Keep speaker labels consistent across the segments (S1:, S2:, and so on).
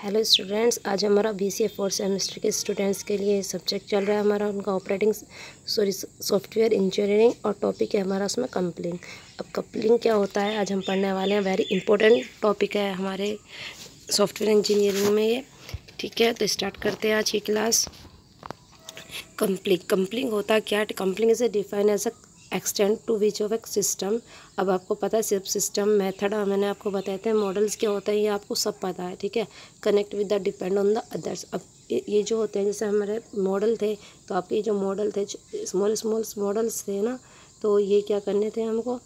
S1: Hello students, आज हमारा BCA 4th semester के स्टूडेंट्स के लिए सब्जेक्ट चल रहा है हमारा उनका सॉफ्टवेयर इंजीनियरिंग और टॉपिक है हमारा उसमें कपलिंग। अब कपलिंग क्या होता है आज हम पढ़ने वाले हैं। वेरी इंपॉर्टेंट टॉपिक है हमारे सॉफ्टवेयर इंजीनियरिंग में ये। ठीक है, तो स्टार्ट करते हैं आज की क्लास। कपलिंग होता है क्या? Coupling is a define as a extent to which of a system. अब आपको पता है सिर्फ सिस्टम मेथड मैंने आपको बताए थे, मॉडल्स क्या होता है ये आपको सब पता है। ठीक है, connect with the depend on the others. अब ये जो होते हैं जैसे हमारे मॉडल थे, तो आपके जो मॉडल थे स्मॉल मॉडल्स थे ना, तो ये क्या करने थे हमको,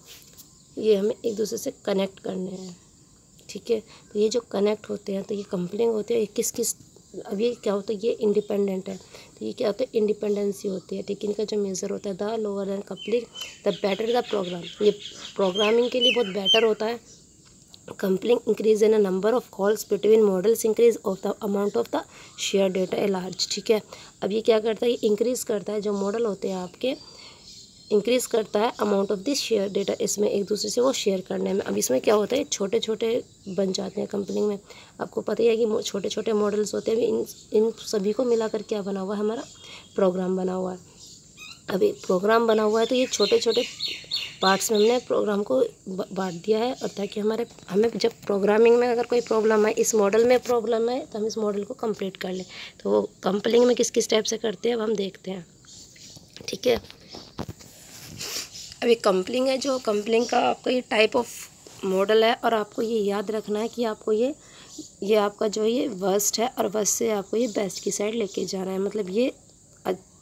S1: ये हमें एक दूसरे से कनेक्ट करने हैं। ठीक है, तो ये जो कनेक्ट होते हैं तो ये कपलिंग होते हैं। ये किस किस, अब ये क्या होता है, ये इंडिपेंडेंट है तो ये क्या होता है, इंडिपेंडेंसी होती है। ठीक है, इनका जो मेजर होता है the lower and coupling the better the program. ये प्रोग्रामिंग के लिए बहुत बेटर होता है। Coupling increase in a number of calls between models, increase of the amount of the share data a large. ठीक है, अब ये क्या करता है, ये इंक्रीज करता है, जो मॉडल होते हैं आपके इंक्रीज़ करता है amount of this share data, इसमें एक दूसरे से वो शेयर करने में। अब इसमें क्या होता है, छोटे छोटे बन जाते हैं कपलिंग में। आपको पता ही है कि छोटे छोटे मॉडल्स होते हैं, इन सभी को मिलाकर क्या बना हुआ है, हमारा प्रोग्राम बना हुआ है। अभी प्रोग्राम बना हुआ है तो ये छोटे छोटे पार्ट्स में हमने प्रोग्राम को बांट दिया है, और ताकि हमें जब प्रोग्रामिंग में अगर कोई प्रॉब्लम है, इस मॉडल में प्रॉब्लम है, तो हम इस मॉडल को कंप्लीट कर लें। तो वो कपलिंग में किस किस टाइप से करते हैं अब हम देखते हैं। ठीक है, अभी कपलिंग है, जो कपलिंग का आपका ये टाइप ऑफ मॉडल है, और आपको ये याद रखना है कि आपको ये आपका जो ये वर्स्ट है, और वर्स्ट से आपको ये बेस्ट की साइड लेके जाना है। मतलब ये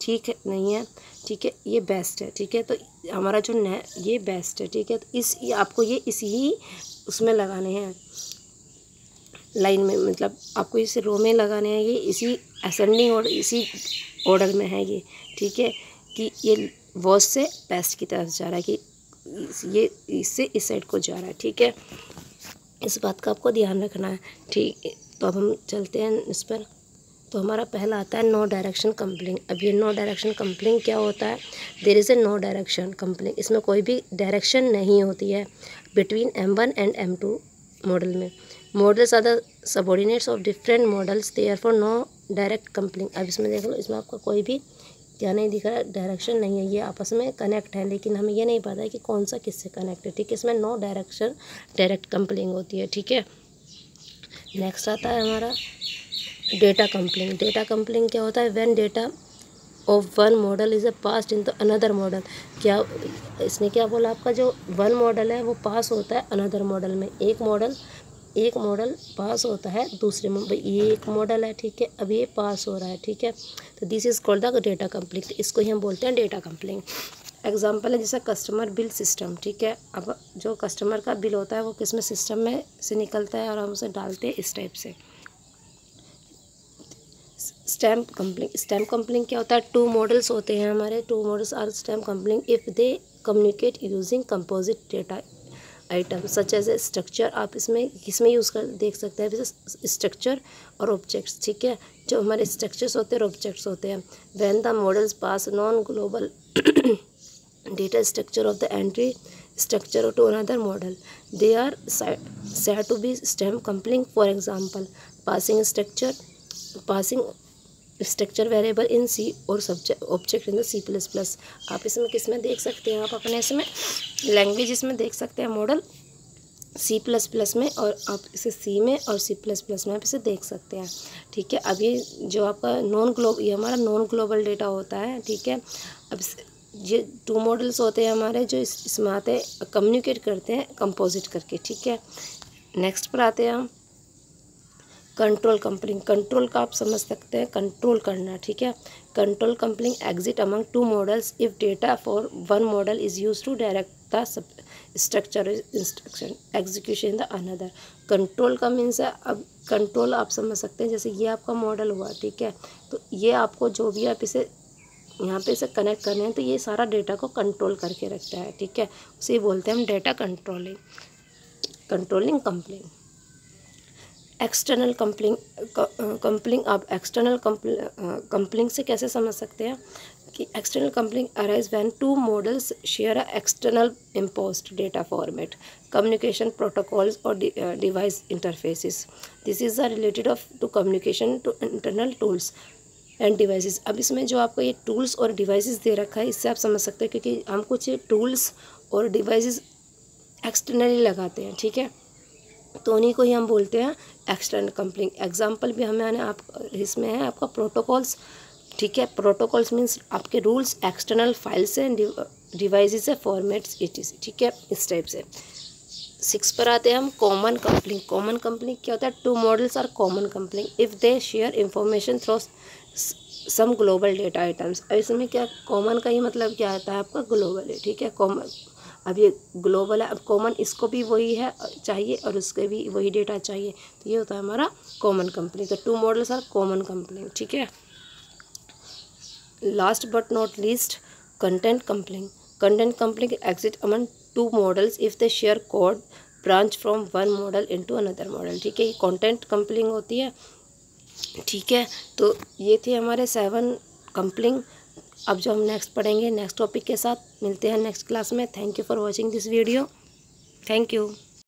S1: ठीक नहीं है, ठीक है, ये बेस्ट है। ठीक है, तो हमारा जो ये बेस्ट है। ठीक है, तो आपको ये इसी उसमें लगाने हैं, लाइन में, मतलब आपको इसे रो में लगाने हैं, ये इसी असेंडिंग और इसी ऑर्डर में है ये। ठीक है, कि ये वर्स्ट से बेस्ट की तरफ जा रहा है, कि ये इससे इस साइड को जा रहा है। ठीक है, इस बात का आपको ध्यान रखना है। ठीक है, तो अब हम चलते हैं इस पर। तो हमारा पहला आता है नो डायरेक्शन कपलिंग। अब ये नो डायरेक्शन कपलिंग क्या होता है, there is a no direction coupling. इसमें कोई भी डायरेक्शन नहीं होती है between M1 and M2 model में। Models are the subordinates of different models, therefore no direct coupling. अब इसमें देख लो, इसमें आपका कोई भी क्या नहीं दिख रहा, डायरेक्शन नहीं है, ये आपस में कनेक्ट है, लेकिन हमें ये नहीं पता है कि कौन सा किससे कनेक्ट है। ठीक है, इसमें नो डायरेक्शन डायरेक्ट कपलिंग होती है। ठीक है, नेक्स्ट आता है हमारा डेटा कपलिंग। डेटा कपलिंग क्या होता है, when data of one model is a pass in the another model. क्या इसने क्या बोला, आपका जो वन मॉडल है वो पास होता है अनदर मॉडल में। एक मॉडल पास होता है दूसरे में। ये एक मॉडल है, ठीक है, अब ये पास हो रहा है। ठीक है, तो this is called the data coupling. इसको ही हम बोलते हैं डेटा कपलिंग। एग्जाम्पल है जैसे कस्टमर बिल सिस्टम। ठीक है, अब जो कस्टमर का बिल होता है वो किस में, सिस्टम में से निकलता है, और हम उसे डालते हैं इस टाइप से। स्टैम्प कपलिंग क्या होता है, टू मॉडल्स होते हैं हमारे, two models are stamp coupling if they communicate using composite data item such as a structure. आप इसमें किसमें यूज़ कर देख सकते हैं, जैसे स्ट्रक्चर और ऑब्जेक्ट्स। ठीक है, जो हमारे स्ट्रक्चर्स होते हैं और ऑब्जेक्ट्स होते हैं। When the models pass non global data structure of the entry structure to another model, they are said to be stem coupling. For example, passing structure variable in C और object in the C++। आप इसमें किस में देख सकते हैं, आप अपने इसमें लैंग्वेज इसमें देख सकते हैं, मॉडल C++ में, और आप इसे C में और C++ में आप इसे देख सकते हैं। ठीक है, अब ये जो आपका ये हमारा नॉन ग्लोबल डेटा होता है। ठीक है, अब ये टू मॉडल्स होते हैं हमारे, जो इसमें आते हैं, कम्युनिकेट करते हैं कंपोजिट करके। ठीक है, नेक्स्ट पर आते हैं हम कंट्रोल कपलिंग। कंट्रोल का आप समझ सकते हैं, कंट्रोल करना। ठीक है, control coupling exist among two models if data for one model is use to direct the structure instruction execution in the another. Control का मीन्स है, अब कंट्रोल आप समझ सकते हैं, जैसे ये आपका मॉडल हुआ। ठीक है, तो ये आपको जो भी आप इसे यहाँ पे इसे कनेक्ट करने हैं, तो ये सारा डेटा को कंट्रोल करके रखता है। ठीक है, उसे बोलते हैं हम data controlling coupling. External coupling आप एक्सटर्नल कपलिंग से कैसे समझ सकते हैं, कि कि external coupling arise when two models share a external imposed data format, communication protocols और device interfaces. This is related of to communication to internal tools and devices. अब इसमें जो आपको ये टूल्स और डिवाइसेस दे रखा है, इससे आप समझ सकते हैं, क्योंकि हम कुछ टूल्स और डिवाइसेस एक्सटर्नली लगाते हैं, ठीक है, तो उन्हीं को ही हम बोलते हैं एक्सटर्नल कम्पलिंग। एग्जांपल भी हमें आप इसमें है आपका प्रोटोकॉल्स, ठीक है। प्रोटोकॉल्स मीन्स आपके रूल्स एक्सटर्नल फाइल से, डिवाइसेस से, फॉर्मेट्स etc, ठीक है, इस टाइप से। 6 पर आते हैं हम कॉमन कम्पलिंग। कॉमन कम्पलिंग क्या होता है? Two models are common coupling if they share information through some global data items. अब इसमें क्या कॉमन का ही मतलब क्या आता है आपका? ग्लोबल है, ठीक है। कॉमन, अब ये ग्लोबल है, अब कॉमन इसको भी वही है चाहिए और उसके भी वही डेटा चाहिए, तो ये होता है हमारा कॉमन कम्पलिंग। तो two models are common coupling, ठीक है। Last but not least content coupling. Content coupling exist among two models if they share code branch from one model into another model, ठीक है। ये कंटेंट कम्पलिंग होती है, ठीक है। तो ये थे हमारे 7 कम्पलिंग। अब जो हम नेक्स्ट पढ़ेंगे नेक्स्ट टॉपिक के साथ, मिलते हैं नेक्स्ट क्लास में। Thank you for watching this video. Thank you.